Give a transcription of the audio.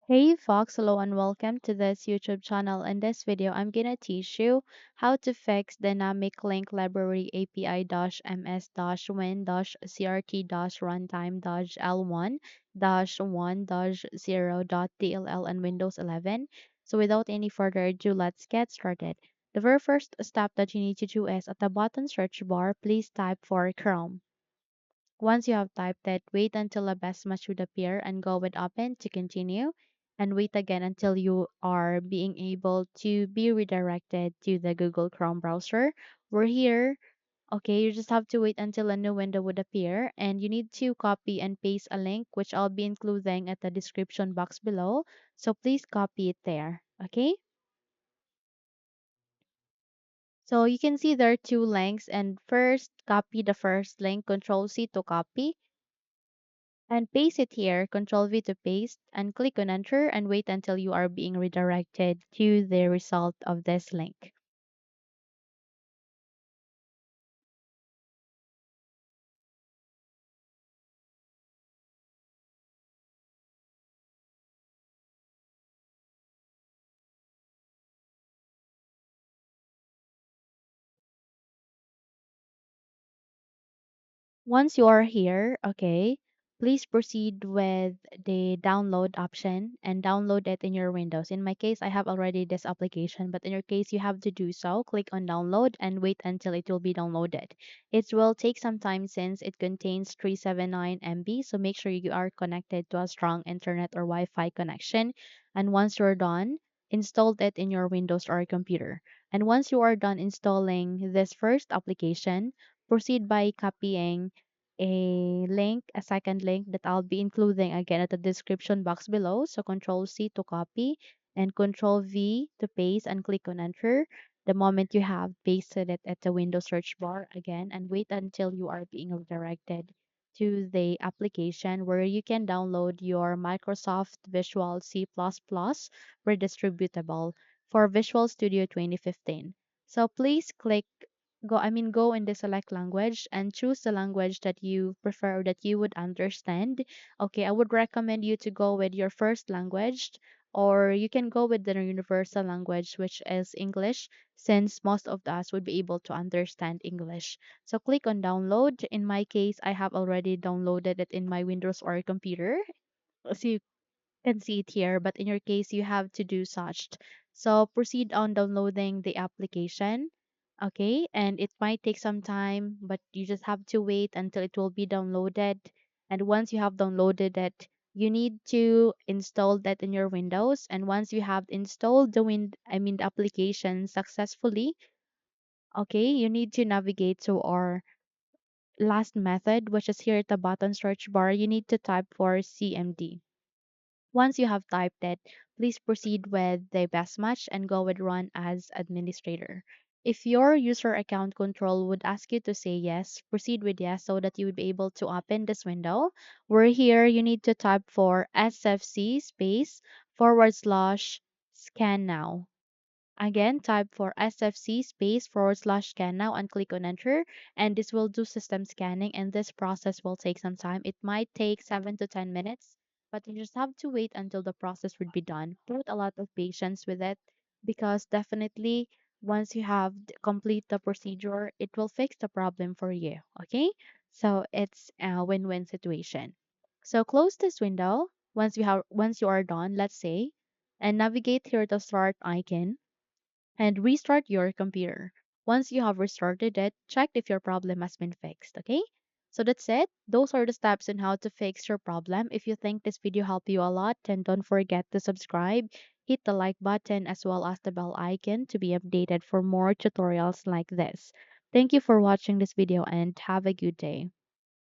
Hey Fox, hello and welcome to this YouTube channel. In this video, I'm gonna teach you how to fix dynamic link library api-ms-win-crt-runtime-l1-1.0.dll and Windows 11. So without any further ado, let's get started. The very first step that you need to do is at the bottom search bar, please type for Chrome. Once you have typed it, wait until a best match would appear and go with open to continue and wait again until you are being able to be redirected to the Google Chrome browser. We're here. Okay, you just have to wait until a new window would appear and you need to copy and paste a link which I'll be including at the description box below. So please copy it there. Okay? So you can see there are two links and first copy the first link, Control C to copy and paste it here, Control V to paste, and click on enter and wait until you are being redirected to the result of this link. Once you are here, okay, please proceed with the download option and download it in your Windows. In my case, I have already this application, but in your case, you have to do so. Click on download and wait until it will be downloaded. It will take some time since it contains 379 MB, so make sure you are connected to a strong internet or Wi-Fi connection. And once you're done, install it in your Windows or computer. And once you are done installing this first application, proceed by copying a second link that I'll be including again at the description box below. So Control C to copy and Control V to paste and click on enter. The moment you have pasted it at the Windows search bar again and wait until you are being redirected to the application where you can download your Microsoft Visual C++ redistributable for Visual Studio 2015. So please go in the select language and choose the language that you prefer or that you would understand. Okay, I would recommend you to go with your first language or you can go with the universal language which is English since most of us would be able to understand English. So click on download. In my case, I have already downloaded it in my Windows or computer. So you can see it here, but in your case, you have to do such. So proceed on downloading the application. Okay, and it might take some time, but you just have to wait until it will be downloaded. And once you have downloaded it, you need to install that in your Windows. And once you have installed the application successfully, okay, you need to navigate to our last method, which is here at the bottom search bar. You need to type for CMD. Once you have typed it, please proceed with the best match and go with run as administrator. If your user account control would ask you to say yes, proceed with yes so that you would be able to open this window. Where here you need to type for SFC space /scan now. Again, type for SFC space /scan now and click on enter. And this will do system scanning and this process will take some time. It might take 7 to 10 minutes, but you just have to wait until the process would be done. Put a lot of patience with it because definitely once you have complete the procedure, it will fix the problem for you. Okay? So it's a win-win situation. So close this window once you are done, let's say, and navigate here to start icon and restart your computer. Once you have restarted it, check if your problem has been fixed, okay? So that's it. Those are the steps on how to fix your problem. If you think this video helped you a lot, then don't forget to subscribe, hit the like button as well as the bell icon to be updated for more tutorials like this. Thank you for watching this video and have a good day.